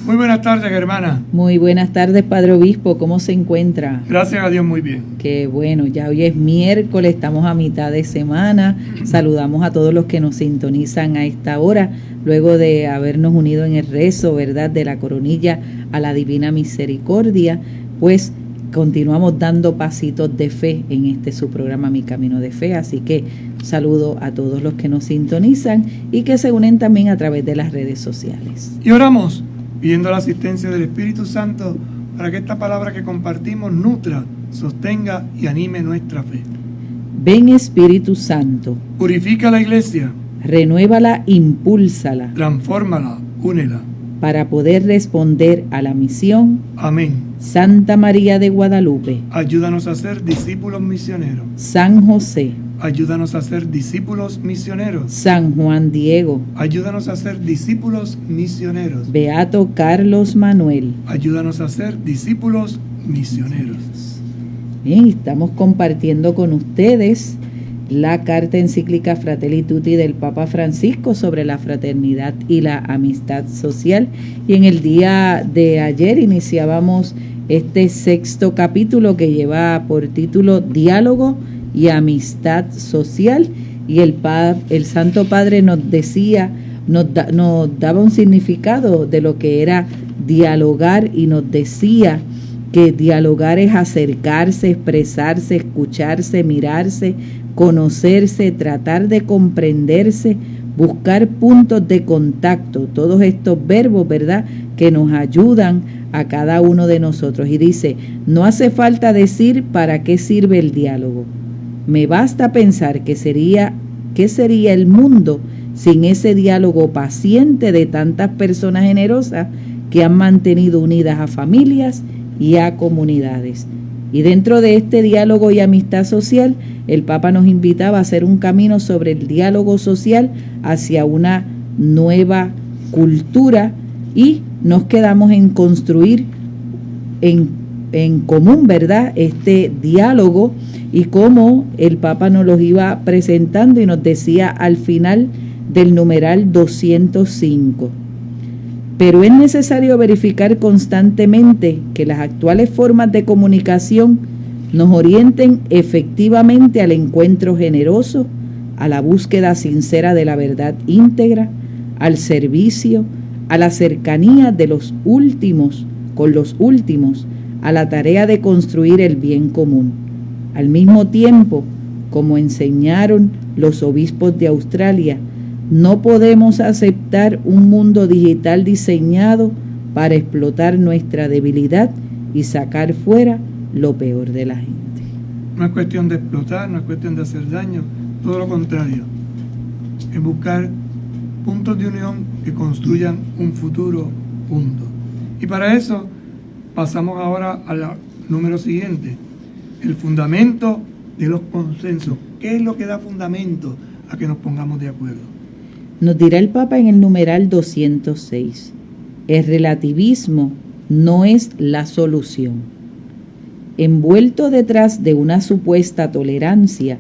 Muy buenas tardes, hermana. Muy buenas tardes, Padre Obispo. ¿Cómo se encuentra? Gracias a Dios, muy bien. Qué bueno, ya hoy es miércoles, estamos a mitad de semana. Saludamos a todos los que nos sintonizan a esta hora, luego de habernos unido en el rezo, ¿verdad?, de la coronilla a la Divina Misericordia, pues continuamos dando pasitos de fe en este su programa Mi Camino de Fe. Así que saludo a todos los que nos sintonizan y que se unen también a través de las redes sociales. Y oramos pidiendo la asistencia del Espíritu Santo para que esta palabra que compartimos nutra, sostenga y anime nuestra fe. Ven, Espíritu Santo, Purifica la iglesia, renuévala, impúlsala, transfórmala, únela. para poder responder a la misión. Amén. Santa María de Guadalupe, Ayúdanos a ser discípulos misioneros. San José, Ayúdanos a ser discípulos misioneros. San Juan Diego, Ayúdanos a ser discípulos misioneros. Beato Carlos Manuel. Ayúdanos a ser discípulos misioneros. Bien, estamos compartiendo con ustedes la carta encíclica Fratelli Tutti del Papa Francisco sobre la fraternidad y la amistad social. Y en el día de ayer iniciábamos este sexto capítulo que lleva por título Diálogo y Amistad Social. Y el Santo Padre nos decía, nos daba un significado de lo que era dialogar, y nos decía que dialogar es acercarse, expresarse, escucharse, mirarse, conocerse, tratar de comprenderse, buscar puntos de contacto, todos estos verbos, ¿verdad?, que nos ayudan a cada uno de nosotros. Y dice, no hace falta decir para qué sirve el diálogo. Me basta pensar qué sería el mundo sin ese diálogo paciente de tantas personas generosas que han mantenido unidas a familias y a comunidades. Y dentro de este diálogo y amistad social, el Papa nos invitaba a hacer un camino sobre el diálogo social hacia una nueva cultura, y nos quedamos en construir en común, ¿verdad?, este diálogo, y cómo el Papa nos los iba presentando y nos decía al final del numeral 205. Pero es necesario verificar constantemente que las actuales formas de comunicación nos orienten efectivamente al encuentro generoso, a la búsqueda sincera de la verdad íntegra, al servicio, a la cercanía de los últimos con los últimos, a la tarea de construir el bien común. Al mismo tiempo, como enseñaron los obispos de Australia, no podemos aceptar un mundo digital diseñado para explotar nuestra debilidad y sacar fuera lo peor de la gente. No es cuestión de explotar, no es cuestión de hacer daño, todo lo contrario. Es buscar puntos de unión que construyan un futuro juntos. Y para eso pasamos ahora al número siguiente, el fundamento de los consensos. ¿Qué es lo que da fundamento a que nos pongamos de acuerdo? Nos dirá el Papa en el numeral 206, el relativismo no es la solución. Envuelto detrás de una supuesta tolerancia,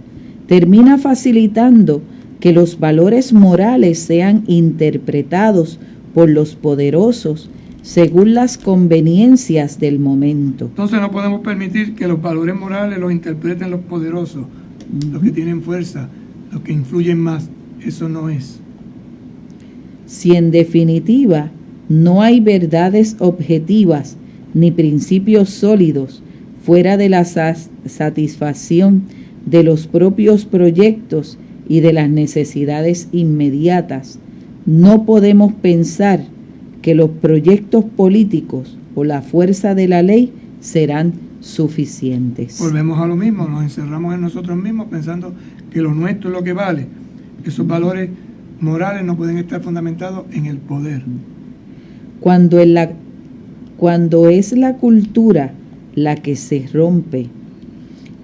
termina facilitando que los valores morales sean interpretados por los poderosos según las conveniencias del momento. Entonces no podemos permitir que los valores morales los interpreten los poderosos, los que tienen fuerza, los que influyen más. Eso no es. Si en definitiva no hay verdades objetivas ni principios sólidos fuera de la satisfacción de los propios proyectos y de las necesidades inmediatas, no podemos pensar que los proyectos políticos o la fuerza de la ley serán suficientes. Volvemos a lo mismo, nos encerramos en nosotros mismos pensando que lo nuestro es lo que vale. Esos valores morales no pueden estar fundamentados en el poder. Cuando es la cultura la que se rompe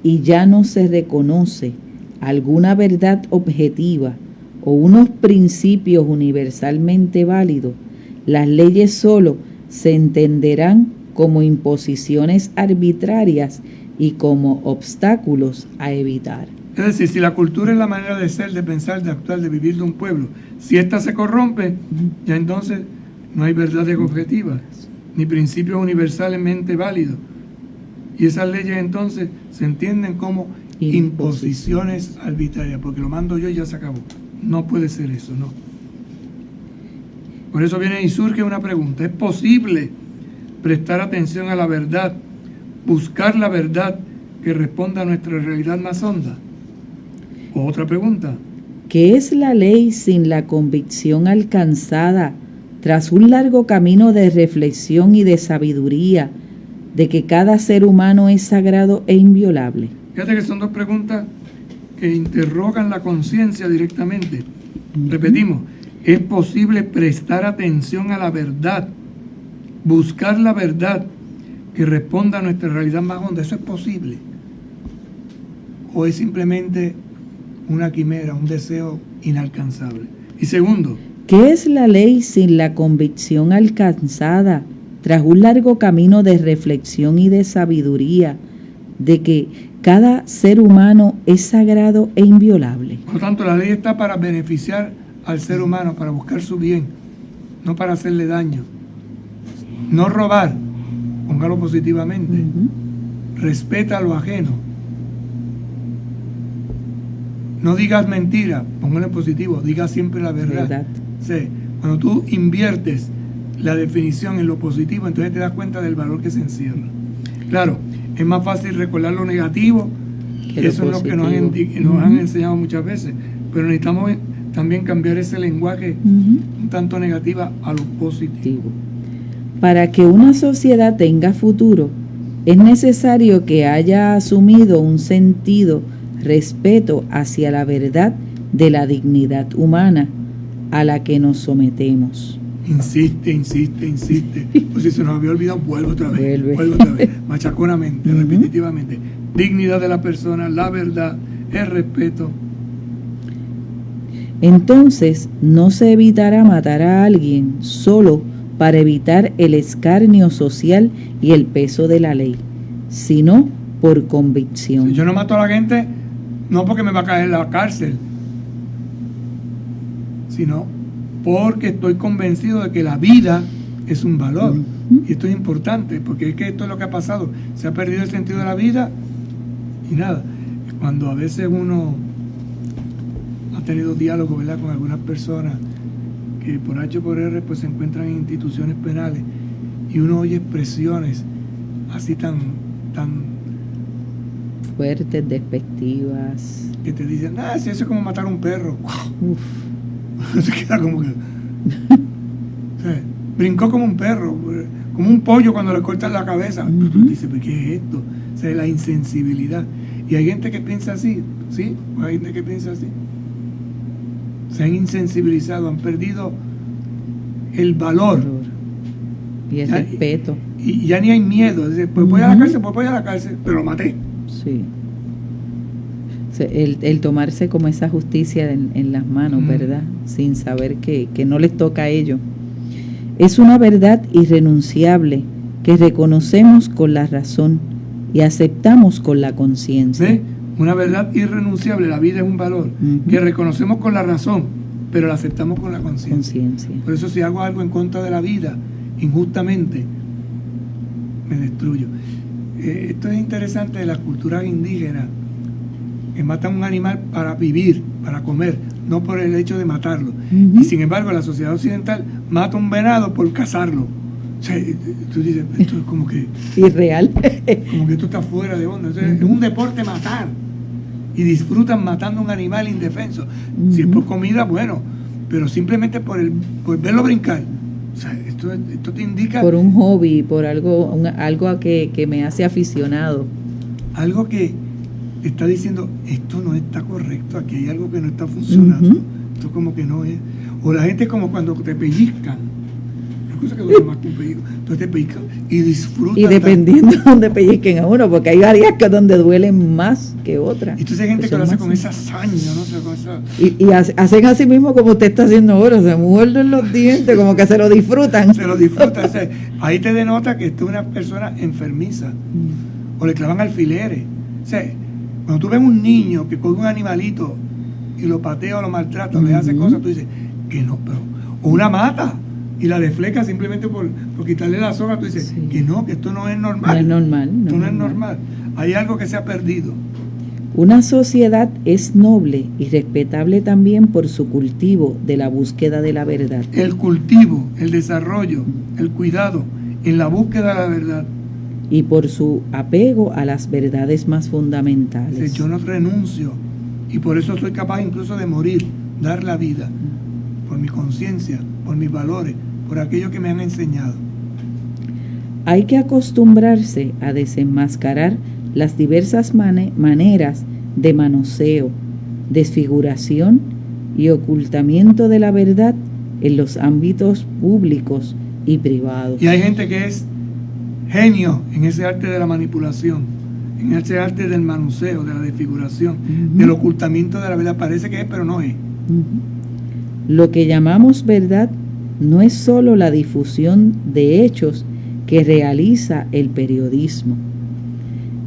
y ya no se reconoce alguna verdad objetiva o unos principios universalmente válidos, las leyes solo se entenderán como imposiciones arbitrarias y como obstáculos a evitar. Es decir, si la cultura es la manera de ser, de pensar, de actuar, de vivir de un pueblo, si ésta se corrompe, ya entonces No hay verdades objetivas, ni principios universalmente válidos. Y esas leyes entonces se entienden como imposiciones arbitrarias, porque lo mando yo y ya se acabó. No puede ser eso, no. Por eso viene y surge una pregunta. ¿Es posible prestar atención a la verdad, buscar la verdad que responda a nuestra realidad más honda? Otra pregunta. ¿Qué es la ley sin la convicción alcanzada tras un largo camino de reflexión y de sabiduría de que cada ser humano es sagrado e inviolable? Fíjate que son dos preguntas que interrogan la conciencia directamente. Repetimos, ¿es posible prestar atención a la verdad, buscar la verdad que responda a nuestra realidad más honda? ¿Eso es posible? ¿O es simplemente una quimera, un deseo inalcanzable? Y segundo, ¿qué es la ley sin la convicción alcanzada tras un largo camino de reflexión y de sabiduría de que cada ser humano es sagrado e inviolable? Por lo tanto, la ley está para beneficiar al ser humano, para buscar su bien, no para hacerle daño. No robar, póngalo positivamente. Respeta lo ajeno. No digas mentira, póngalo en positivo, diga siempre la verdad. Sí, cuando tú inviertes la definición en lo positivo, entonces te das cuenta del valor que se encierra. Claro, es más fácil recordar lo negativo, que eso es lo que nos han enseñado muchas veces, pero necesitamos también cambiar ese lenguaje un tanto negativa a lo positivo. Para que una sociedad tenga futuro, es necesario que haya asumido un sentido respeto hacia la verdad de la dignidad humana a la que nos sometemos. Insiste. Pues si se nos había olvidado, vuelve otra vez, machaconamente, repetitivamente. Dignidad de la persona, la verdad, el respeto. Entonces, no se evitará matar a alguien solo para evitar el escarnio social y el peso de la ley, sino por convicción. Si yo no mato a la gente, no porque me va a caer en la cárcel, sino porque estoy convencido de que la vida es un valor. Y esto es importante, porque es que esto es lo que ha pasado. Se ha perdido el sentido de la vida y nada. Cuando a veces uno ha tenido diálogo, ¿verdad?, con algunas personas que por H o por R pues se encuentran en instituciones penales y uno oye expresiones así tan fuertes, despectivas, que te dicen, si eso es como matar a un perro. Se queda como que o sea, brincó como un perro, como un pollo cuando le cortan la cabeza. Tú dices, ¿pero qué es esto? O sea, la insensibilidad. Y hay gente que piensa así, ¿sí? Hay gente que piensa así. Se han insensibilizado, han perdido el valor y el respeto. Y ya ni hay miedo. Dice, pues voy a la cárcel, pero lo maté. Sí. El tomarse como esa justicia en las manos, ¿verdad? Sin saber que no les toca a ellos. Es una verdad irrenunciable que reconocemos con la razón y aceptamos con la conciencia. ¿Sí? Una verdad irrenunciable, la vida es un valor que reconocemos con la razón, pero la aceptamos con la conciencia. Por eso si hago algo en contra de la vida, injustamente, me destruyo. Esto es interesante de las culturas indígenas, que matan un animal para vivir, para comer, no por el hecho de matarlo. Y sin embargo, la sociedad occidental mata un venado por cazarlo. O sea, tú dices, esto es como que irreal. Como que esto está fuera de onda. O sea, es un deporte matar. Y disfrutan matando un animal indefenso. Si es por comida, bueno, pero simplemente por verlo brincar. O sea, esto te indica... Por un hobby, por algo que me hace aficionado. Algo que está diciendo, esto no está correcto, aquí hay algo que no está funcionando. Esto como que no es... O la gente es como cuando te pellizcan. Cosa que duele más que un pellizco. Entonces te pellizcan y disfrutan. Y dependiendo de donde pellizquen a uno, porque hay varias que donde duelen más que otras. Y entonces hay gente que lo hace con esa saña, ¿no? O sea, con esa... Y hacen así mismo como usted está haciendo ahora, se muerden los dientes, como que se lo disfrutan. Se lo disfrutan. O sea, ahí te denota que esto es una persona enfermiza. O le clavan alfileres. O sea, cuando tú ves un niño que coge un animalito y lo patea o lo maltrata o le hace cosas, tú dices, que no, pero... O una mata. y la defleca simplemente por quitarle la soga. Tú dices Sí. que no, que esto no es normal. No es normal. Esto no es normal. Hay algo que se ha perdido. Una sociedad es noble y respetable también por su cultivo de la búsqueda de la verdad. El cultivo, el desarrollo, el cuidado en la búsqueda de la verdad. Y por su apego a las verdades más fundamentales. Yo no renuncio y por eso soy capaz incluso de morir, dar la vida, por mi conciencia, por mis valores, por aquello que me han enseñado. Hay que acostumbrarse a desenmascarar las diversas maneras de manoseo, desfiguración y ocultamiento de la verdad en los ámbitos públicos y privados. Y hay gente que es genio en ese arte de la manipulación, en ese arte del manoseo, de la desfiguración, del ocultamiento de la verdad. Parece que es, pero no es. Lo que llamamos verdad no es solo la difusión de hechos que realiza el periodismo.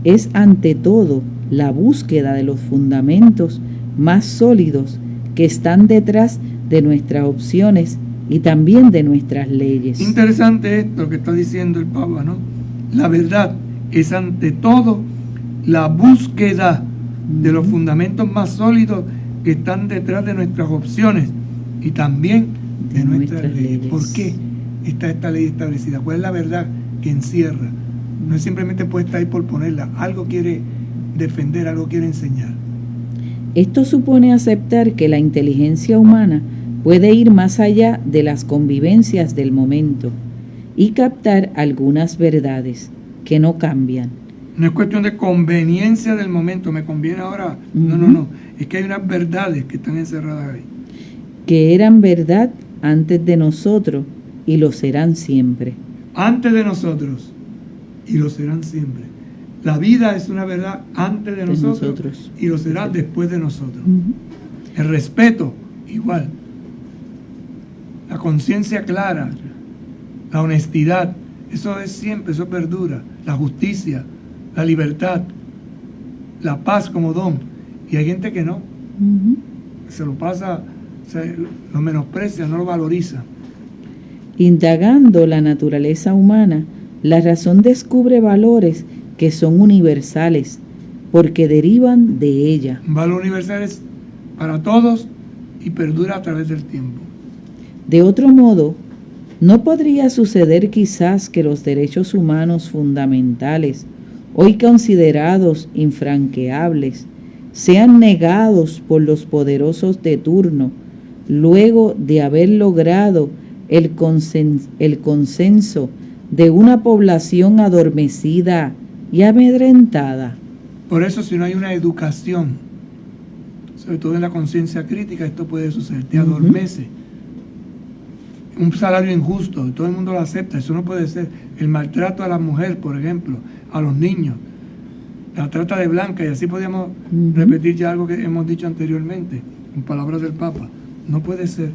Es ante todo la búsqueda de los fundamentos más sólidos que están detrás de nuestras opciones y también de nuestras leyes. Interesante esto que está diciendo el Papa, ¿no? La verdad es ante todo la búsqueda de los fundamentos más sólidos que están detrás de nuestras opciones y también de nuestras leyes. ¿Por qué está esta ley establecida? ¿Cuál es la verdad que encierra? No es simplemente puesta ahí por ponerla, algo quiere defender, algo quiere enseñar. Esto supone aceptar que la inteligencia humana puede ir más allá de las convivencias del momento y captar algunas verdades que no cambian. No es cuestión de conveniencia del momento, me conviene ahora. No. Es que hay unas verdades que están encerradas ahí. Que eran verdad antes de nosotros y lo serán siempre. Antes de nosotros y lo serán siempre. La vida es una verdad antes de nosotros y lo será después de nosotros. El respeto, igual. La conciencia clara, la honestidad, eso es siempre, eso perdura. La justicia, la libertad, la paz como don. Y hay gente que no. Se lo pasa, lo menosprecia, no lo valoriza. Indagando la naturaleza humana, la razón descubre valores que son universales, porque derivan de ella. Un valor universal es para todos y perdura a través del tiempo. De otro modo, ¿no podría suceder quizás que los derechos humanos fundamentales, hoy considerados infranqueables, sean negados por los poderosos de turno, luego de haber logrado el consenso de una población adormecida y amedrentada? Por eso, si no hay una educación, sobre todo en la conciencia crítica, esto puede suceder, te adormece. Un salario injusto, todo el mundo lo acepta, eso no puede ser. El maltrato a la mujer, por ejemplo, a los niños, la trata de blanca, y así podríamos repetir ya algo que hemos dicho anteriormente, en palabras del Papa. No puede ser.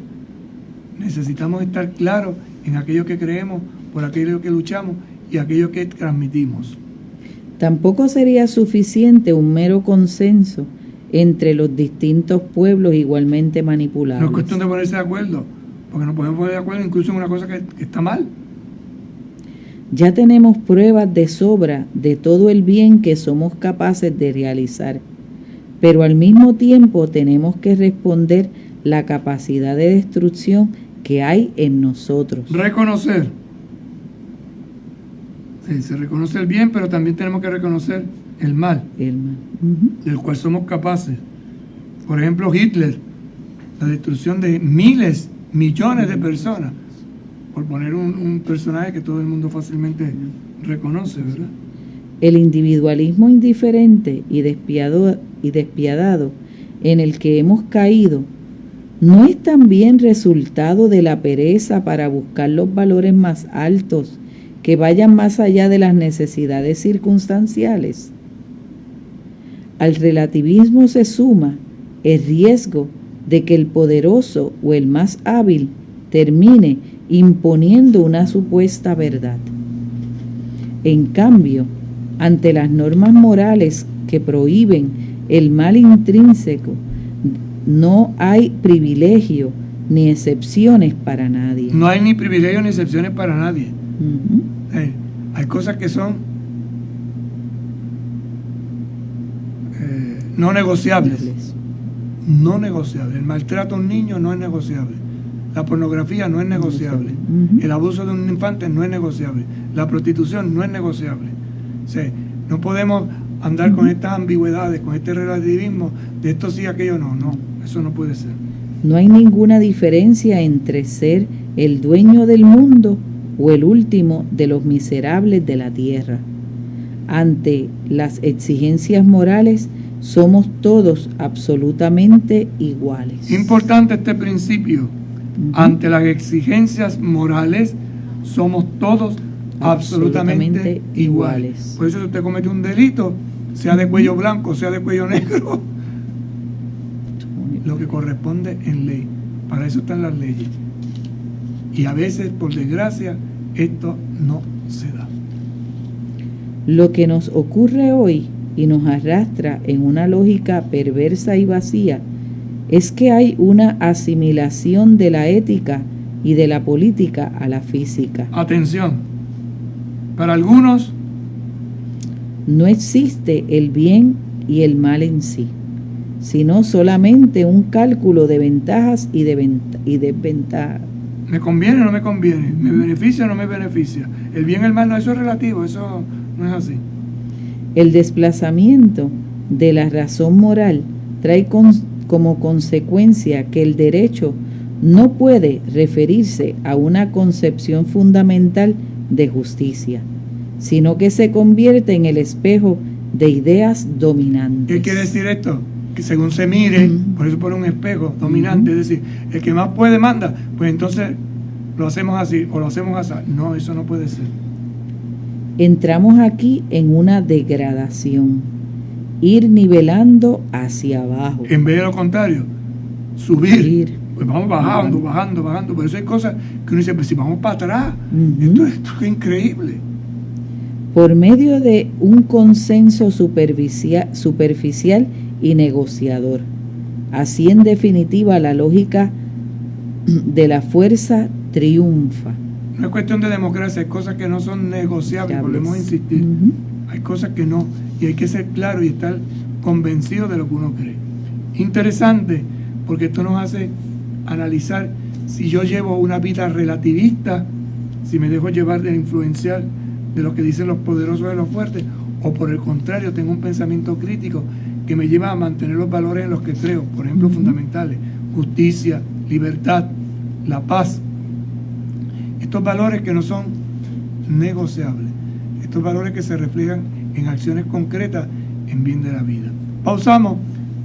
Necesitamos estar claros en aquello que creemos, por aquello que luchamos y aquello que transmitimos. Tampoco sería suficiente un mero consenso entre los distintos pueblos igualmente manipulables. No es cuestión de ponerse de acuerdo, porque nos podemos poner de acuerdo incluso en una cosa que está mal. Ya tenemos pruebas de sobra de todo el bien que somos capaces de realizar, pero al mismo tiempo tenemos que responder la capacidad de destrucción que hay en nosotros. Reconocer. Sí, se reconoce el bien, pero también tenemos que reconocer el mal, del cual somos capaces. Por ejemplo, Hitler, la destrucción de miles, millones de personas, por poner un personaje que todo el mundo fácilmente reconoce, ¿verdad? El individualismo indiferente y despiadado en el que hemos caído ¿no es también resultado de la pereza para buscar los valores más altos que vayan más allá de las necesidades circunstanciales? Al relativismo se suma el riesgo de que el poderoso o el más hábil termine imponiendo una supuesta verdad. En cambio, ante las normas morales que prohíben el mal intrínseco, no hay privilegio ni excepciones para nadie. No hay ni privilegios ni excepciones para nadie. Ujú. Hay cosas que son no negociables. No negociables. El maltrato a un niño no es negociable. La pornografía no es negociable. Ujú. El abuso de un infante no es negociable. La prostitución no es negociable. O sea, no podemos andar con estas ambigüedades, con este relativismo de esto sí, aquello no. No, eso no puede ser. No hay ninguna diferencia entre ser el dueño del mundo o el último de los miserables de la tierra. Ante las exigencias morales, somos todos absolutamente iguales. Importante este principio. Ujú. Ante las exigencias morales, somos todos absolutamente iguales. Por eso si usted comete un delito, sea de cuello blanco, sea de cuello negro, lo que corresponde en ley. Para eso están las leyes. Y a veces, por desgracia, esto no se da. Lo que nos ocurre hoy y nos arrastra en una lógica perversa y vacía es que hay una asimilación de la ética y de la política a la física. Atención. Para algunos, No existe el bien y el mal en sí, sino solamente un cálculo de ventajas y desventajas. ¿me conviene o no me conviene? ¿Me beneficia o no me beneficia? El bien y el mal, no, eso es relativo, eso no es así. El desplazamiento de la razón moral trae como consecuencia que el derecho no puede referirse a una concepción fundamental de justicia, sino que se convierte en el espejo de ideas dominantes. ¿Qué quiere decir esto? Que según se mire, por eso pone un espejo dominante, es decir, el que más puede manda, pues entonces lo hacemos así o lo hacemos así. No, eso no puede ser. Entramos aquí en una degradación, ir nivelando hacia abajo. En vez de lo contrario, subir. Ir. Pues vamos bajando. Por eso hay cosas que uno dice, pues si vamos para atrás, Ujú. esto es increíble. Por medio de un consenso superficial y negociador. Así en definitiva la lógica de la fuerza triunfa. No es cuestión de democracia, hay cosas que no son negociables, volvemos a insistir. Ujú. Hay cosas que no, y hay que ser claro y estar convencido de lo que uno cree. Interesante, porque esto nos hace analizar si yo llevo una vida relativista, si me dejo llevar de influenciar de lo que dicen los poderosos y los fuertes, o por el contrario, tengo un pensamiento crítico que me lleva a mantener los valores en los que creo, por ejemplo, fundamentales: justicia, libertad, la paz. Estos valores que no son negociables, estos valores que se reflejan en acciones concretas en bien de la vida. Pausamos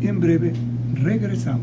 y en breve regresamos.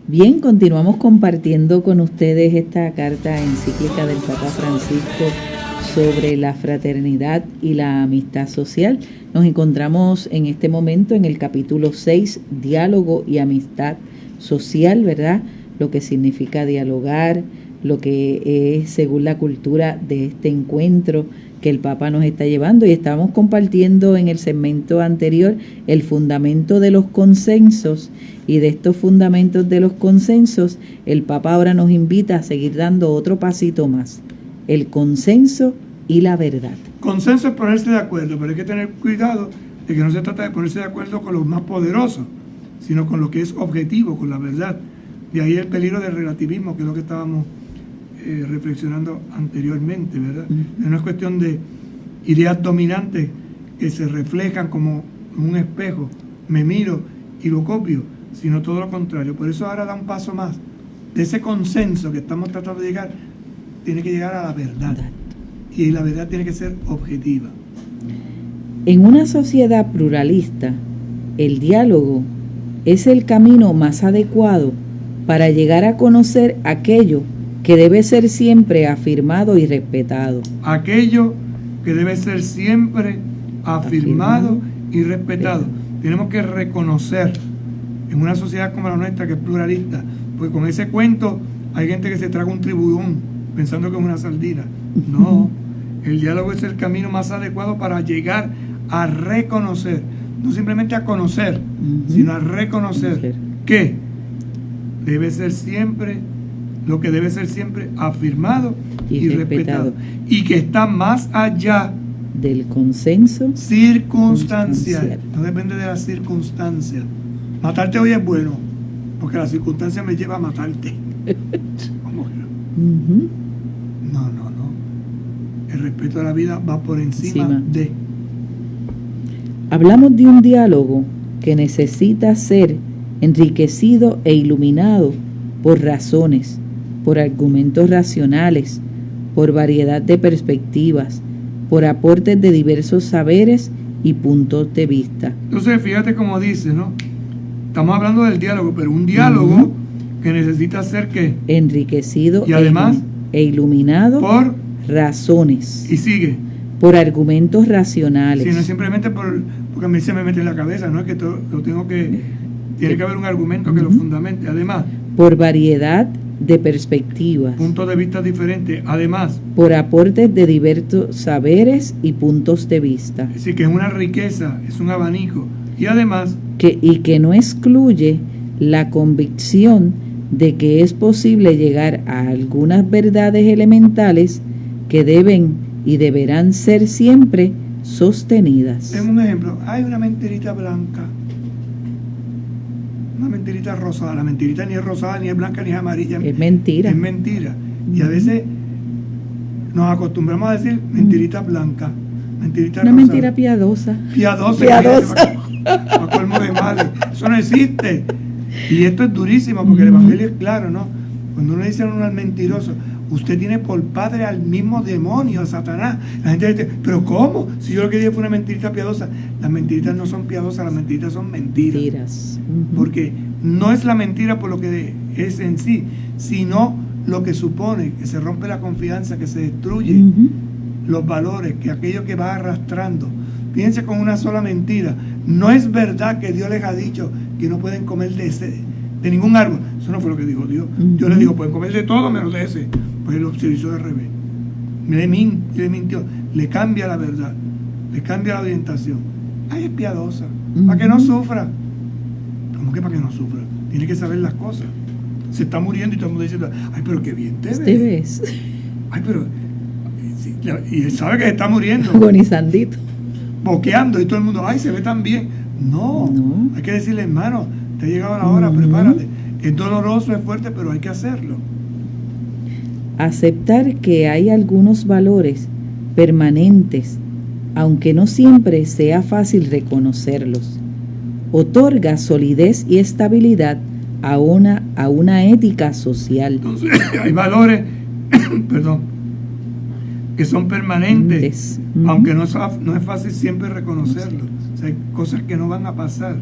Bien, continuamos compartiendo con ustedes esta carta encíclica del Papa Francisco sobre la fraternidad y la amistad social. Nos encontramos en este momento en el capítulo 6, diálogo y amistad social, ¿verdad? Lo que significa dialogar, lo que es según la cultura de este encuentro que el Papa nos está llevando, y estábamos compartiendo en el segmento anterior el fundamento de los consensos, y de estos fundamentos de los consensos el Papa ahora nos invita a seguir dando otro pasito más: el consenso y la verdad. Consenso es ponerse de acuerdo, pero hay que tener cuidado de que no se trata de ponerse de acuerdo con los más poderosos, sino con lo que es objetivo, con la verdad. De ahí el peligro del relativismo, que es lo que estábamos reflexionando anteriormente, ¿verdad? No es cuestión de ideas dominantes que se reflejan como un espejo, me miro y lo copio, sino todo lo contrario. Por eso ahora da un paso más. De ese consenso que estamos tratando de llegar, tiene que llegar a la verdad. Y la verdad tiene que ser objetiva. En una sociedad pluralista, el diálogo es el camino más adecuado para llegar a conocer aquello que debe ser siempre afirmado y respetado. Aquello que debe ser siempre afirmado y respetado. Tenemos que reconocer en una sociedad como la nuestra, que es pluralista, pues con ese cuento hay gente que se traga un tribunón pensando que es una sardina. No, el diálogo es el camino más adecuado para llegar a reconocer, no simplemente a conocer, sino a reconocer que debe ser siempre, lo que debe ser siempre afirmado y respetado, y que está más allá del consenso circunstancial. No depende de las circunstancias. Matarte hoy es bueno, porque la circunstancia me lleva a matarte. No. El respeto a la vida va por encima de. Hablamos de un diálogo que necesita ser enriquecido e iluminado por razones, por argumentos racionales, por variedad de perspectivas, por aportes de diversos saberes y puntos de vista. Entonces, fíjate cómo dice, ¿no? Estamos hablando del diálogo, pero un diálogo que necesita ser ¿qué? Enriquecido y además e iluminado por razones. Y sigue. Por argumentos racionales. Sí, no simplemente porque a mí se me mete en la cabeza, no es que lo tengo que. Tiene que haber un argumento que lo fundamente. Además, por variedad de perspectivas, puntos de vista diferentes. Además, por aportes de diversos saberes y puntos de vista. Es decir, que es una riqueza, es un abanico. Y además, que no excluye la convicción de que es posible llegar a algunas verdades elementales que deben y deberán ser siempre sostenidas. En un ejemplo, hay una mentirita blanca, una mentirita rosada. La mentirita ni es rosada, ni es blanca, ni es amarilla. Es mentira. Es mentira. Y a veces nos acostumbramos a decir mentirita blanca, mentirita una rosada. Mentira piadosa. Piadosa. No colmo de males. Eso no existe. Y esto es durísimo porque el Evangelio es claro, ¿no? Cuando uno le dice a uno al mentiroso, usted tiene por padre al mismo demonio, a Satanás. La gente dice, ¿pero cómo? Si yo lo que dije fue una mentirita piadosa. Las mentiritas no son piadosas, las mentiritas son mentiras. Porque no es la mentira por lo que es en sí, sino lo que supone, que se rompe la confianza, que se destruye los valores, que aquello que va arrastrando. Fíjense con una sola mentira. No es verdad que Dios les ha dicho que no pueden comer de ningún árbol. Eso no fue lo que dijo Dios. Dios les dijo, pueden comer de todo menos de ese. Pues se lo hizo de revés. Le mintió. Le cambia la verdad. Le cambia la orientación. Ay, es piadosa. Para que no sufra. ¿Cómo que para que no sufra? Tiene que saber las cosas. Se está muriendo y todo el mundo diciendo, ay, pero qué bien te ves. Ay, pero... Y él sabe que se está muriendo. Agonizandito. Boqueando y todo el mundo, ay, se ve tan bien. No. Hay que decirle, hermano, te ha llegado la hora, prepárate. Es doloroso, es fuerte, pero hay que hacerlo. Aceptar que hay algunos valores permanentes, aunque no siempre sea fácil reconocerlos, otorga solidez y estabilidad a una ética social. Entonces, hay valores, que son permanentes, aunque no es fácil siempre reconocerlos. O sea, hay cosas que no van a pasar.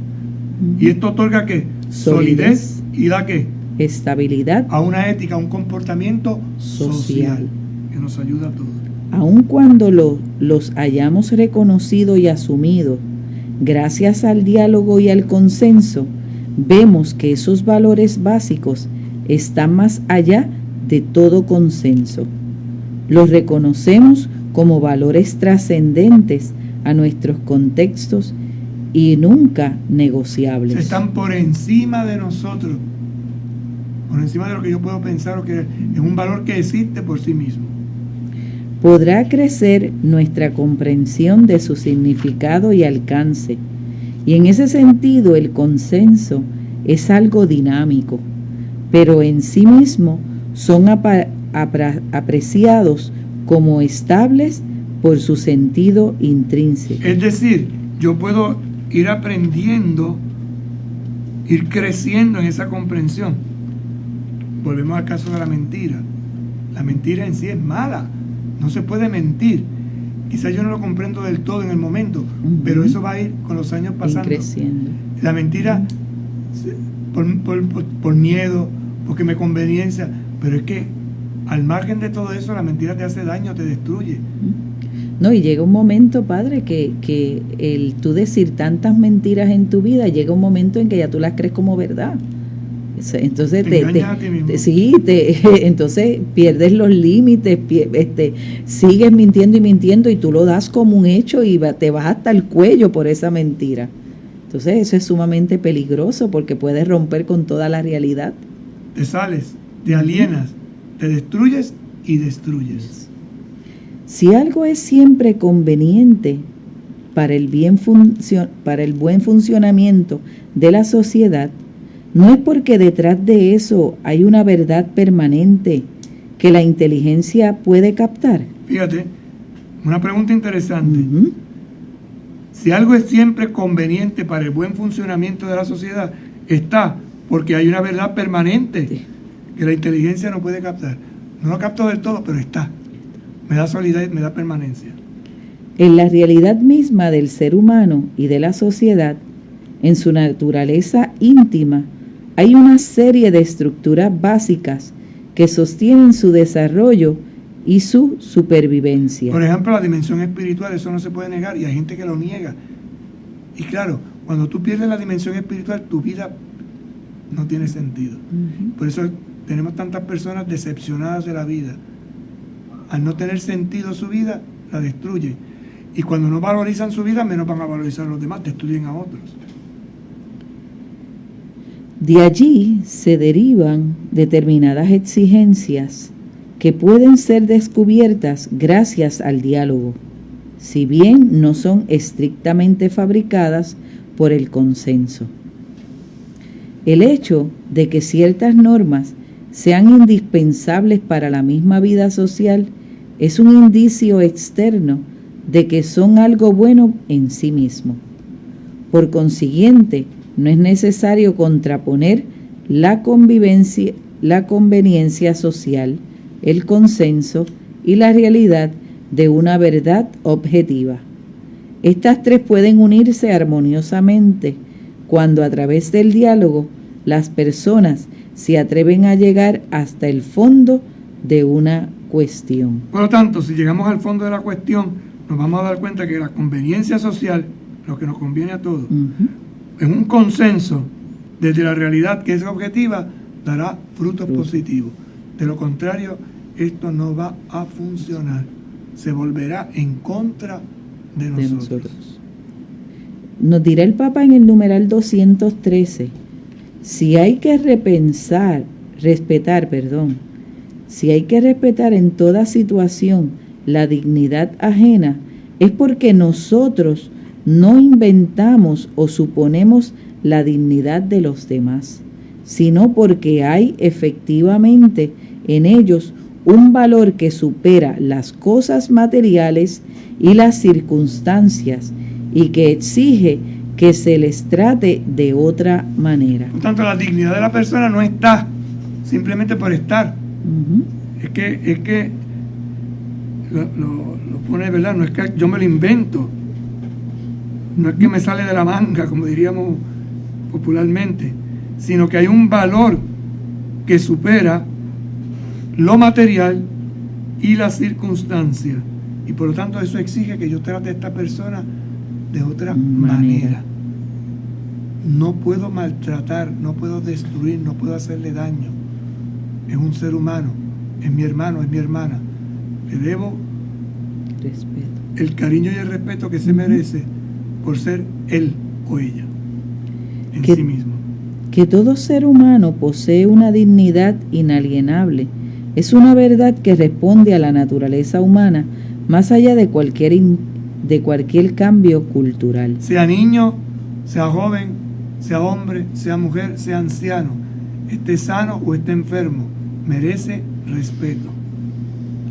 Y esto otorga ¿qué? Solidez y da ¿qué? estabilidad, a una ética, a un comportamiento social que nos ayuda a todos. aun cuando los hayamos reconocido y asumido, gracias al diálogo y al consenso, vemos que esos valores básicos están más allá de todo consenso. Los reconocemos como valores trascendentes a nuestros contextos y nunca negociables. Están por encima de nosotros, por encima de lo que yo puedo pensar o que es un valor que existe por sí mismo. Podrá crecer nuestra comprensión de su significado y alcance, y en ese sentido el consenso es algo dinámico, pero en sí mismo son apreciados como estables por su sentido intrínseco. Es decir, yo puedo ir aprendiendo, ir creciendo en esa comprensión. Volvemos al caso de la mentira. La mentira en sí es mala, no se puede mentir. Quizás yo no lo comprendo del todo en el momento, pero eso va a ir con los años pasando. Creciendo. La mentira por miedo, porque me conveniencia, pero es que al margen de todo eso, la mentira te hace daño, te destruye. No, y llega un momento, padre, que el tú decir tantas mentiras en tu vida, llega un momento en que ya tú las crees como verdad. Entonces entonces pierdes los límites, sigues mintiendo y mintiendo y tú lo das como un hecho y te vas hasta el cuello por esa mentira. Entonces eso es sumamente peligroso porque puedes romper con toda la realidad. Te sales, te alienas, te destruyes y destruyes. Si algo es siempre conveniente para el buen funcionamiento de la sociedad, no es porque detrás de eso hay una verdad permanente que la inteligencia puede captar. Fíjate, una pregunta interesante. Si algo es siempre conveniente para el buen funcionamiento de la sociedad, está porque hay una verdad permanente que la inteligencia no puede captar. No lo capto del todo, pero está. Me da solidez, me da permanencia. En la realidad misma del ser humano y de la sociedad, en su naturaleza íntima, hay una serie de estructuras básicas que sostienen su desarrollo y su supervivencia. Por ejemplo, la dimensión espiritual, eso no se puede negar y hay gente que lo niega. Y claro, cuando tú pierdes la dimensión espiritual, tu vida no tiene sentido. Por eso tenemos tantas personas decepcionadas de la vida. Al no tener sentido su vida, la destruyen. Y cuando no valorizan su vida, menos van a valorizar a los demás, destruyen a otros. De allí se derivan determinadas exigencias que pueden ser descubiertas gracias al diálogo, si bien no son estrictamente fabricadas por el consenso. El hecho de que ciertas normas sean indispensables para la misma vida social es un indicio externo de que son algo bueno en sí mismo. Por consiguiente, no es necesario contraponer la conveniencia social, el consenso y la realidad de una verdad objetiva. Estas tres pueden unirse armoniosamente cuando a través del diálogo las personas se atreven a llegar hasta el fondo de una cuestión. Por lo tanto, si llegamos al fondo de la cuestión, nos vamos a dar cuenta que la conveniencia social, lo que nos conviene a todos, en un consenso desde la realidad que es objetiva, dará frutos positivos. De lo contrario, esto no va a funcionar. Se volverá en contra de nosotros. Nos dirá el Papa en el numeral 213, si hay que respetar en toda situación la dignidad ajena, es porque nosotros no inventamos o suponemos la dignidad de los demás, sino porque hay efectivamente en ellos un valor que supera las cosas materiales y las circunstancias y que exige que se les trate de otra manera. Por tanto, la dignidad de la persona no está simplemente por estar. Es que lo pone, ¿verdad? No es que yo me lo invento. No es que me sale de la manga, como diríamos popularmente, sino que hay un valor que supera lo material y las circunstancias. Y por lo tanto eso exige que yo trate a esta persona de otra manera. No puedo maltratar, no puedo destruir, no puedo hacerle daño. Es un ser humano, es mi hermano, es mi hermana. Le debo Respeto. el cariño y el respeto que se merece por ser él o ella en sí mismo. Que todo ser humano posee una dignidad inalienable es una verdad que responde a la naturaleza humana más allá de cualquier cambio cultural. Sea niño, sea joven, sea hombre, sea mujer, sea anciano, esté sano o esté enfermo, merece respeto.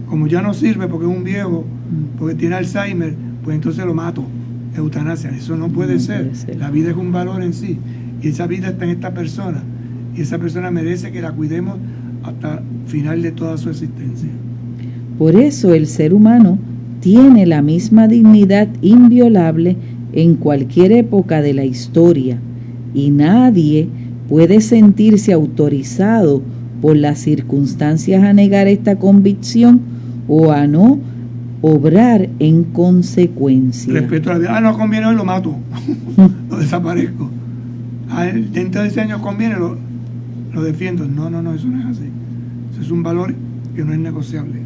Como ya no sirve porque es un viejo, porque tiene Alzheimer, pues entonces lo mato. Eutanasia, eso no puede ser. La vida es un valor en sí. Y esa vida está en esta persona. Y esa persona merece que la cuidemos hasta el final de toda su existencia. Por eso el ser humano tiene la misma dignidad inviolable en cualquier época de la historia. Y nadie puede sentirse autorizado por las circunstancias a negar esta convicción o a no obrar en consecuencia. Respeto a la vida. No conviene hoy, lo mato. Lo desaparezco. Dentro de ese año conviene, lo defiendo. No, eso no es así. Eso es un valor que no es negociable.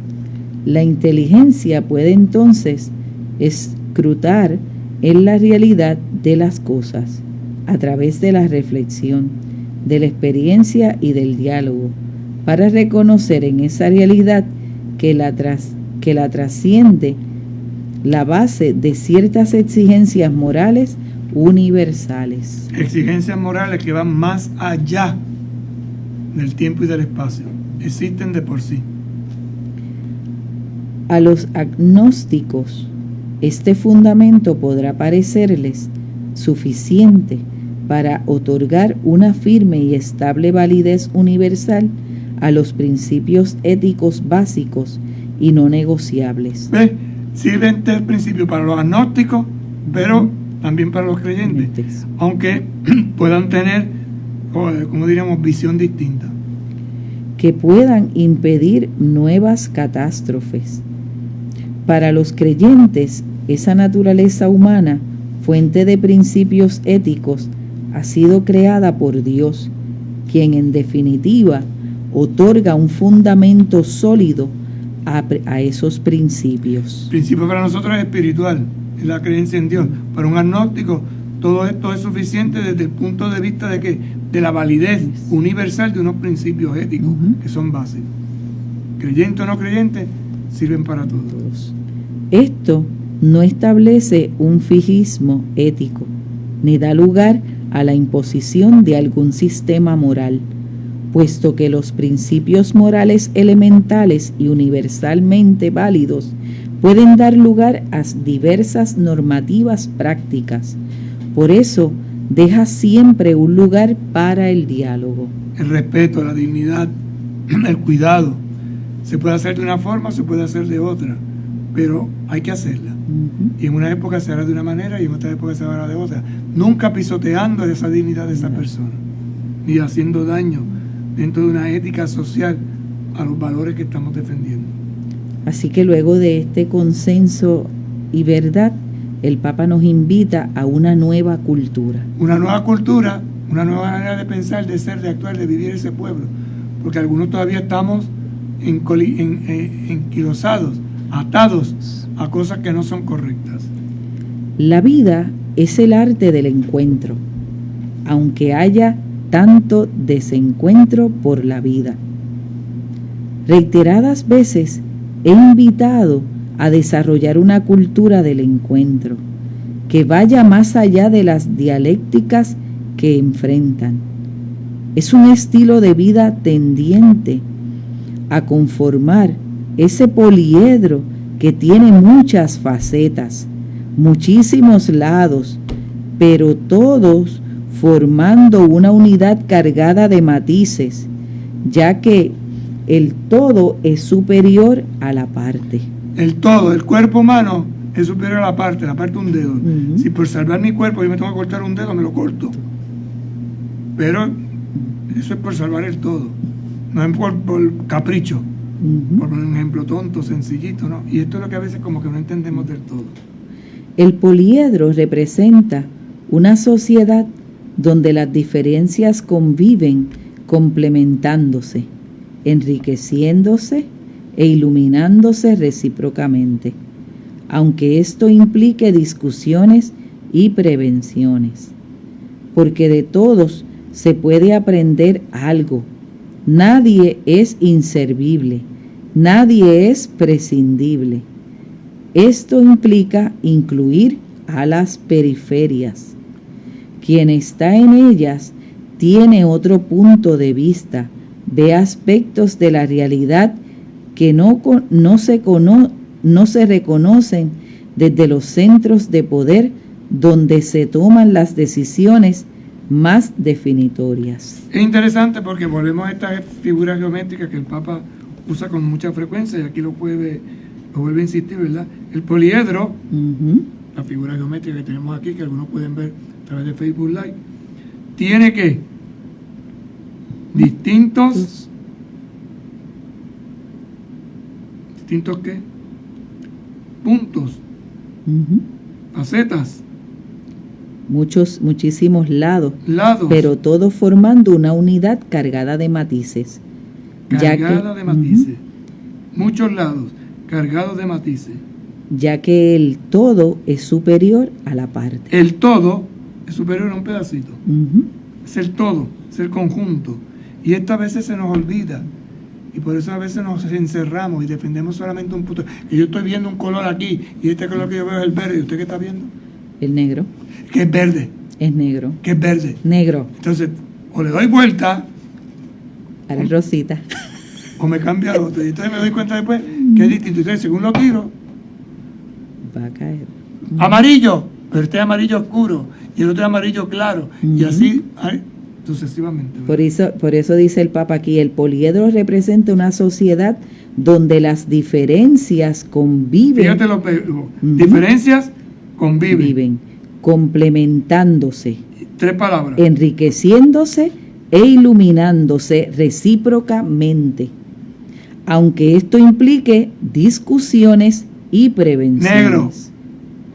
La inteligencia puede entonces escrutar en la realidad de las cosas a través de la reflexión, de la experiencia y del diálogo, para reconocer en esa realidad que la trasciende la base de ciertas exigencias morales universales. Exigencias morales que van más allá del tiempo y del espacio. Existen de por sí. A los agnósticos, este fundamento podrá parecerles suficiente para otorgar una firme y estable validez universal a los principios éticos básicos y no negociables. ¿Ves? Sirven este principio para los agnósticos, pero también para los creyentes, aunque puedan tener, como diríamos, visión distinta. Que puedan impedir nuevas catástrofes. Para los creyentes, esa naturaleza humana, fuente de principios éticos, ha sido creada por Dios, quien en definitiva otorga un fundamento sólido a esos principios. El principio para nosotros es espiritual, es la creencia en Dios. Para un agnóstico, todo esto es suficiente desde el punto de vista de la validez universal de unos principios éticos que son básicos. Creyente o no creyente, sirven para todos. Esto no establece un fijismo ético, ni da lugar a la imposición de algún sistema moral, puesto que los principios morales elementales y universalmente válidos pueden dar lugar a diversas normativas prácticas. Por eso, deja siempre un lugar para el diálogo. El respeto, la dignidad, el cuidado. Se puede hacer de una forma, se puede hacer de otra, pero hay que hacerla. Y en una época se hará de una manera y en otra época se hará de otra. Nunca pisoteando esa dignidad de esa persona, ni haciendo daño dentro de una ética social a los valores que estamos defendiendo. Así que luego de este consenso y verdad, el Papa nos invita a una nueva cultura. Una nueva cultura, una nueva manera de pensar, de ser, de actuar, de vivir ese pueblo. Porque algunos todavía estamos enquilosados, atados a cosas que no son correctas. La vida es el arte del encuentro, aunque haya tanto desencuentro por la vida. Reiteradas veces he invitado a desarrollar una cultura del encuentro que vaya más allá de las dialécticas que enfrentan. Es un estilo de vida tendiente a conformar ese poliedro que tiene muchas facetas, muchísimos lados, pero todos formando una unidad cargada de matices, ya que el todo es superior a la parte. El todo, el cuerpo humano es superior a la parte de un dedo. Si por salvar mi cuerpo yo me tengo que cortar un dedo, me lo corto. Pero eso es por salvar el todo. no es por capricho, Ujú. por un ejemplo tonto, sencillito, ¿no? Y esto es lo que a veces como que no entendemos del todo. El poliedro representa una sociedad donde las diferencias conviven complementándose, enriqueciéndose e iluminándose recíprocamente, aunque esto implique discusiones y prevenciones, porque de todos se puede aprender algo. Nadie es inservible, nadie es prescindible. Esto implica incluir a las periferias. Quien está en ellas tiene otro punto de vista, ve aspectos de la realidad que no se reconocen desde los centros de poder donde se toman las decisiones más definitorias. Es interesante porque volvemos a estas figuras geométricas que el Papa usa con mucha frecuencia y aquí lo vuelve a insistir, ¿verdad? El poliedro, Ujú. la figura geométrica que tenemos aquí, que algunos pueden ver a través de Facebook Live, tiene que distintos qué? Puntos, Ujú. facetas, Muchísimos lados, lados, pero todos formando una unidad cargada de matices. cargada de matices, muchos lados, cargados de matices. Ya que el todo es superior a la parte. El todo es superior a un pedacito. Ujú. Es el todo, es el conjunto. Y esto a veces se nos olvida. Y por eso a veces nos encerramos y defendemos solamente un punto. Que yo estoy viendo un color aquí y este color que yo veo es el verde. ¿Y usted qué está viendo? El negro Que es verde, es negro. que es verde. Negro, Entonces, o le doy vuelta ahora es rosita. o me cambia al otro. Y entonces me doy cuenta después que es distinto. Entonces, según lo tiro, Va a caer. amarillo, pero este es amarillo oscuro y el otro es amarillo claro. Y Ujú. así sucesivamente. Por eso dice el Papa aquí, el poliedro representa una sociedad donde las diferencias conviven, Fíjate los diferencias conviven. complementándose, 3 palabras. enriqueciéndose e iluminándose recíprocamente, aunque esto implique discusiones y prevenciones. Negro,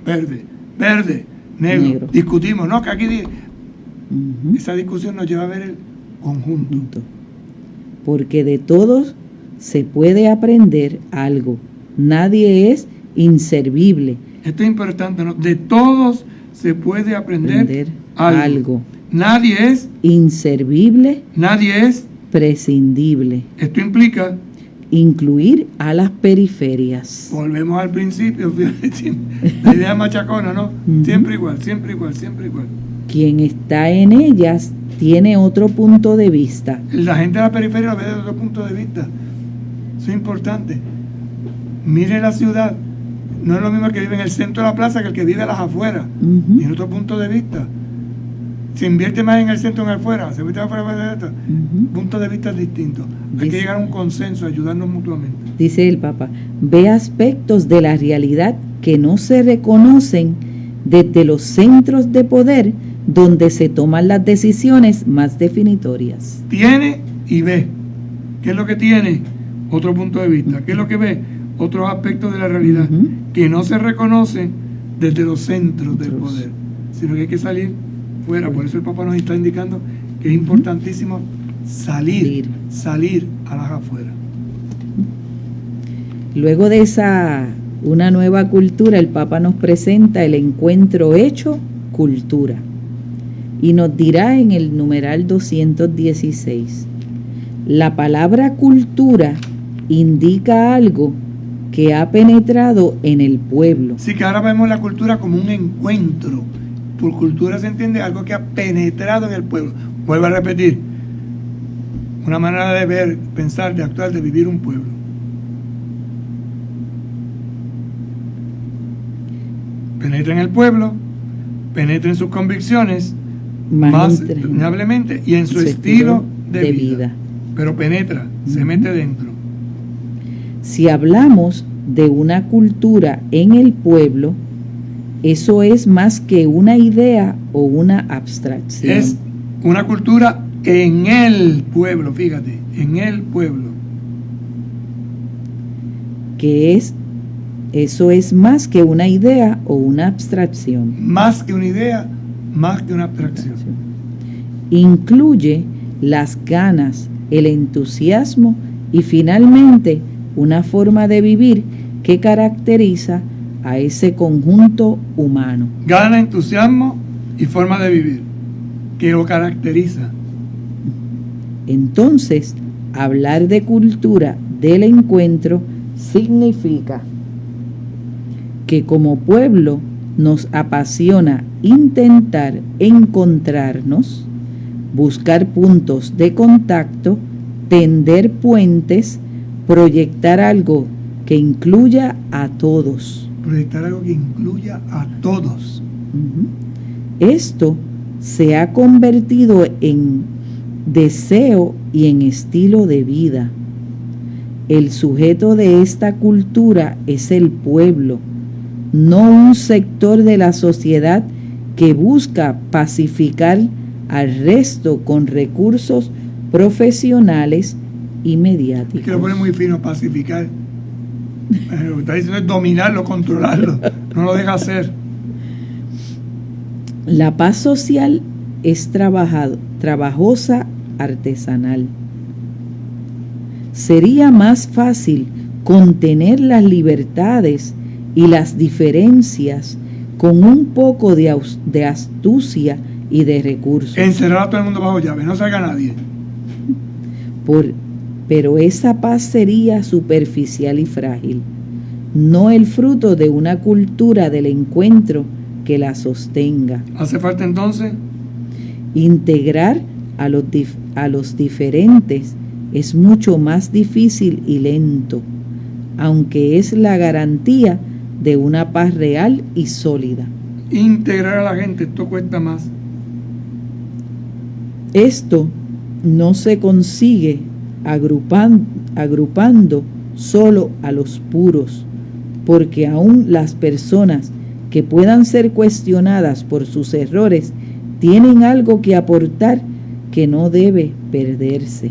verde, negro. Negro. Discutimos, ¿no? Que aquí Ujú. esa discusión nos lleva a ver el conjunto. Punto. Porque de todos se puede aprender algo. Nadie es inservible. Esto es importante, ¿no? De todos se puede aprender algo. Nadie es Inservible, prescindible. Esto implica, Incluir a las periferias. volvemos al principio, fíjate, la idea machacona, ¿no? Ujú. Siempre igual, siempre igual, siempre igual. Quien está en ellas tiene otro punto de vista. La gente de la periferia lo ve desde otro punto de vista. Eso es importante. Mire la ciudad. No es lo mismo el que vive en el centro de la plaza que el que vive a las afueras. Ujú. Tiene otro punto de vista. Se invierte más en el centro que en el afuera. Se invierte afuera. Ujú. Puntos de vista distintos. Hay que llegar a un consenso, ayudarnos mutuamente. Dice el Papa, ve aspectos de la realidad que no se reconocen desde los centros de poder donde se toman las decisiones más definitorias. Tiene y ve. ¿Qué es lo que tiene? Otro punto de vista. ¿Qué es lo que ve? Otros aspectos de la realidad Ujú. que no se reconocen desde los centros del Otros. poder, sino que hay que salir fuera. Por eso el Papa nos está indicando que es importantísimo salir a las afueras. Luego de una nueva cultura, el Papa nos presenta el encuentro hecho cultura y nos dirá en el numeral 216, la palabra cultura indica algo que ha penetrado en el pueblo. Así que ahora vemos la cultura como un encuentro. Por cultura se entiende algo que ha penetrado en el pueblo. Vuelvo a repetir, una manera de ver, pensar, de actuar, de vivir un pueblo. Penetra en el pueblo, penetra en sus convicciones, más entrañablemente, y en su estilo de vida. Pero penetra, se mete dentro. Si hablamos de una cultura en el pueblo, eso es más que una idea o una abstracción. Es una cultura que en el pueblo, fíjate, en el pueblo, que eso es más que una idea o una abstracción. más que una idea, más que una abstracción. Incluye las ganas, el entusiasmo y finalmente una forma de vivir que caracteriza a ese conjunto humano. Gana, entusiasmo y forma de vivir que lo caracteriza. Entonces, hablar de cultura del encuentro significa que como pueblo nos apasiona intentar encontrarnos, buscar puntos de contacto, tender puentes, proyectar algo que incluya a todos. Proyectar algo que incluya a todos. Esto se ha convertido en deseo y en estilo de vida. El sujeto de esta cultura es el pueblo, no un sector de la sociedad que busca pacificar al resto con recursos profesionales y mediáticos. Es que lo pone muy fino, pacificar. Lo que está diciendo es dominarlo, controlarlo. No lo deja hacer. La paz social es trabajosa, artesanal. Sería más fácil contener las libertades y las diferencias con un poco de astucia y de recursos. Encerrar a todo el mundo bajo llave, no salga nadie. Pero esa paz sería superficial y frágil, no el fruto de una cultura del encuentro que la sostenga. ¿Hace falta entonces? Integrar a los diferentes es mucho más difícil y lento, aunque es la garantía de una paz real y sólida. Integrar a la gente, esto cuesta más. Esto no se consigue agrupando solo a los puros, porque aún las personas que puedan ser cuestionadas por sus errores tienen algo que aportar que no debe perderse.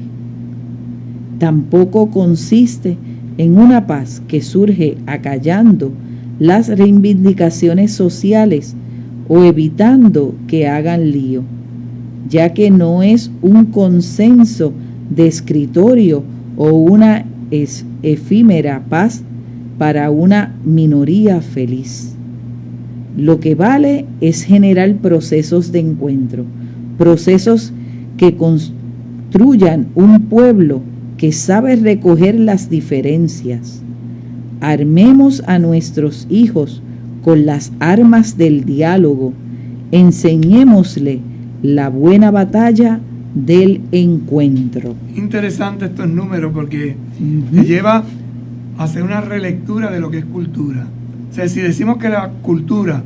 Tampoco consiste en una paz que surge acallando las reivindicaciones sociales o evitando que hagan lío, ya que no es un consenso de escritorio o una efímera paz para una minoría feliz. Lo que vale es generar procesos de encuentro, procesos que construyan un pueblo que sabe recoger las diferencias. Armemos a nuestros hijos con las armas del diálogo, enseñémosle la buena batalla del encuentro. Interesante estos números porque te lleva a hacer una relectura de lo que es cultura. O sea, si decimos que la cultura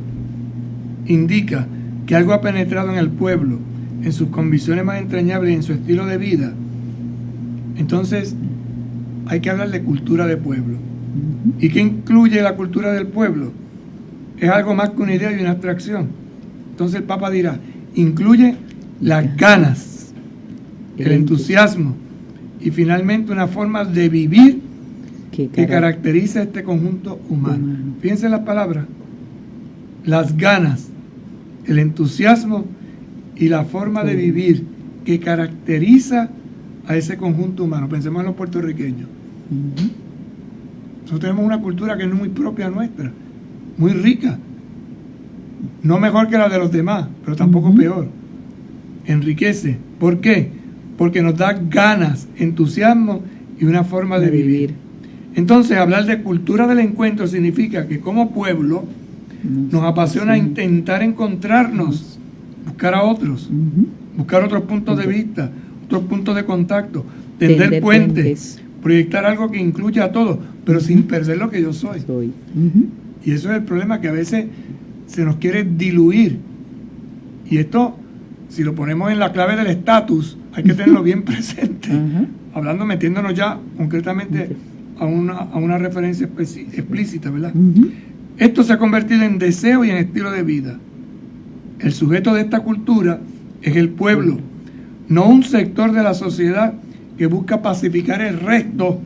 indica que algo ha penetrado en el pueblo, en sus convicciones más entrañables y en su estilo de vida, entonces hay que hablar de cultura de pueblo. ¿Y qué incluye la cultura del pueblo? Es algo más que una idea y una abstracción. Entonces el Papa dirá, incluye las ganas, el entusiasmo y finalmente una forma de vivir que caracteriza este conjunto humano. Fíjense en las palabras, las ganas, el entusiasmo y la forma de vivir que caracteriza a ese conjunto humano. Pensemos en los puertorriqueños. Nosotros tenemos una cultura que no es muy propia nuestra, muy rica, no mejor que la de los demás, pero tampoco peor. Enriquece. ¿Por qué? Porque nos da ganas, entusiasmo y una forma de vivir. Entonces, hablar de cultura del encuentro significa que como pueblo nos apasiona intentar encontrarnos, buscar a otros, buscar otros puntos de vista, otros puntos de contacto, tender puentes, proyectar algo que incluya a todos, pero sin perder lo que yo soy. Y eso es el problema, que a veces se nos quiere diluir. Y esto, si lo ponemos en la clave del estatus, hay que tenerlo bien presente. Hablando, metiéndonos ya concretamente a una referencia explícita, ¿verdad? Esto se ha convertido en deseo y en estilo de vida. El sujeto de esta cultura es el pueblo, no un sector de la sociedad que busca pacificar el resto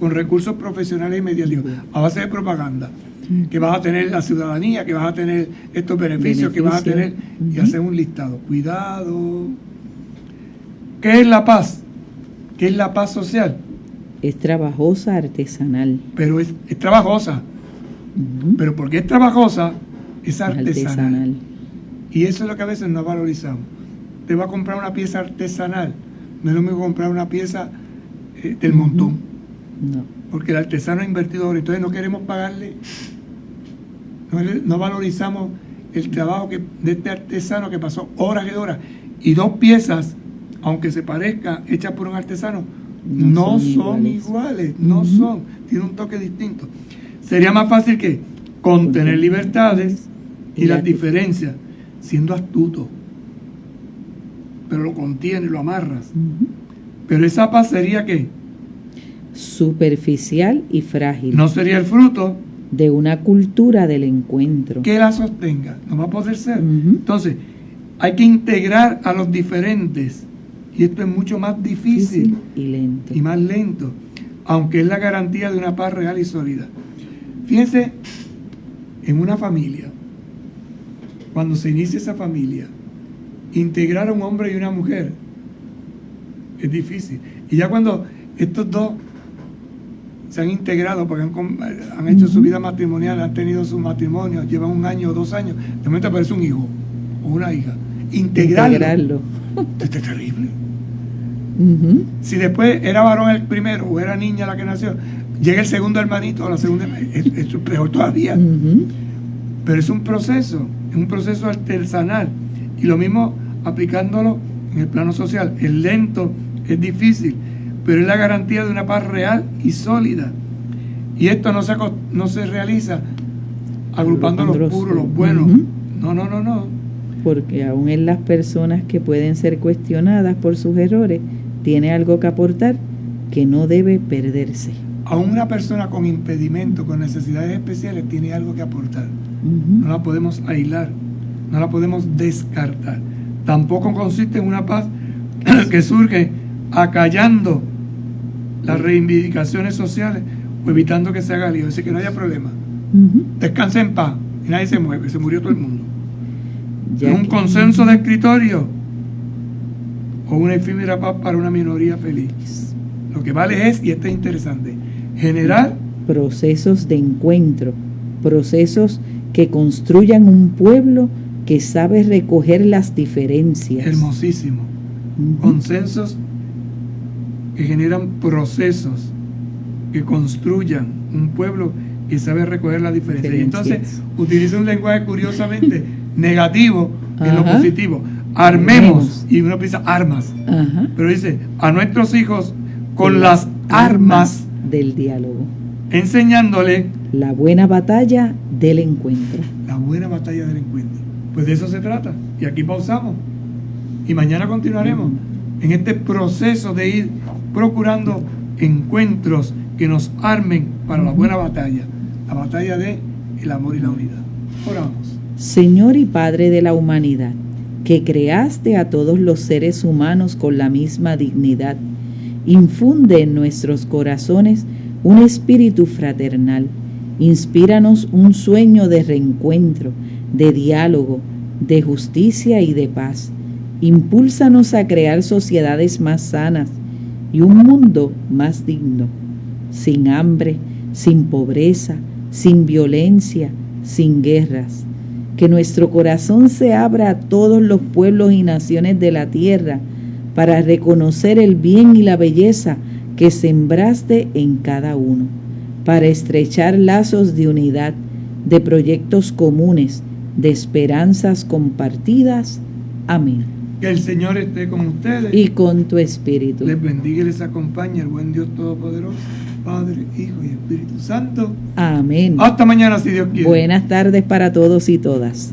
con recursos profesionales y mediáticos, a base de propaganda, que vas a tener la ciudadanía, que vas a tener estos beneficios, que vas a tener, y hacer un listado. Cuidado. ¿Qué es la paz? ¿Qué es la paz social? Es trabajosa, artesanal. Pero es trabajosa. Pero porque es trabajosa, es artesanal. Y eso es lo que a veces no valorizamos. Te va a comprar una pieza artesanal, no es lo mismo comprar una pieza del montón. No. Porque el artesano ha invertido oro, entonces no queremos pagarle, no valorizamos el trabajo de este artesano que pasó horas y horas. Y dos piezas, aunque se parezcan, hechas por un artesano, no son iguales, no son, tienen un toque distinto. Sería más fácil que contener libertades y las diferencias, siendo astuto, pero lo contienes, lo amarras. Pero esa paz sería ¿qué? Superficial y frágil. No sería el fruto de una cultura del encuentro que la sostenga, no va a poder ser. Entonces, hay que integrar a los diferentes, y esto es mucho más difícil y lento. Y más lento, aunque es la garantía de una paz real y sólida. Fíjense, en una familia, cuando se inicia esa familia, integrar a un hombre y una mujer es difícil. Y ya cuando estos dos se han integrado, porque han hecho su vida matrimonial, han tenido su matrimonio, llevan 1 año o 2 años, de momento aparece un hijo o una hija. Integrarlo. Esto es terrible. Si después era varón el primero o era niña la que nació, llega el segundo hermanito o la segunda, es peor todavía. Pero es un proceso artesanal. Y lo mismo aplicándolo en el plano social. Es lento, es difícil, pero es la garantía de una paz real y sólida. Y esto no se realiza agrupando los puros, los buenos. No. Porque aún en las personas que pueden ser cuestionadas por sus errores, tiene algo que aportar que no debe perderse. Aún una persona con impedimento, con necesidades especiales, tiene algo que aportar. No la podemos aislar, no la podemos descartar. Tampoco consiste en una paz que surge acallando las reivindicaciones sociales o evitando que se haga lío, es decir, que no haya problema. Descanse en paz y nadie se mueve, se murió todo el mundo. ¿Es un consenso de escritorio o una efímera paz para una minoría feliz? Lo que vale es, y esto es interesante, generar procesos de encuentro, procesos que construyan un pueblo que sabe recoger las diferencias. Hermosísimo. Consensos que generan procesos que construyan un pueblo que sabe recoger las diferencias. Y entonces utiliza un lenguaje curiosamente negativo en lo positivo. Armemos, y uno piensa armas, pero dice a nuestros hijos con las armas del diálogo, enseñándole la buena batalla del encuentro. La buena batalla del encuentro. Pues de eso se trata. Y aquí pausamos. Y mañana continuaremos en este proceso de ir procurando encuentros que nos armen para la buena batalla. La batalla de el amor y la unidad. Oramos. Señor y Padre de la humanidad, que creaste a todos los seres humanos con la misma dignidad, infunde en nuestros corazones un espíritu fraternal. Inspíranos un sueño de reencuentro, de diálogo, de justicia y de paz. Impúlsanos a crear sociedades más sanas y un mundo más digno, sin hambre, sin pobreza, sin violencia, sin guerras. Que nuestro corazón se abra a todos los pueblos y naciones de la tierra para reconocer el bien y la belleza que sembraste en cada uno, para estrechar lazos de unidad, de proyectos comunes, de esperanzas compartidas. Amén. Que el Señor esté con ustedes y con tu espíritu. Les bendiga y les acompañe el buen Dios Todopoderoso, Padre, Hijo y Espíritu Santo. Amén. Hasta mañana, si Dios quiere. Buenas tardes para todos y todas.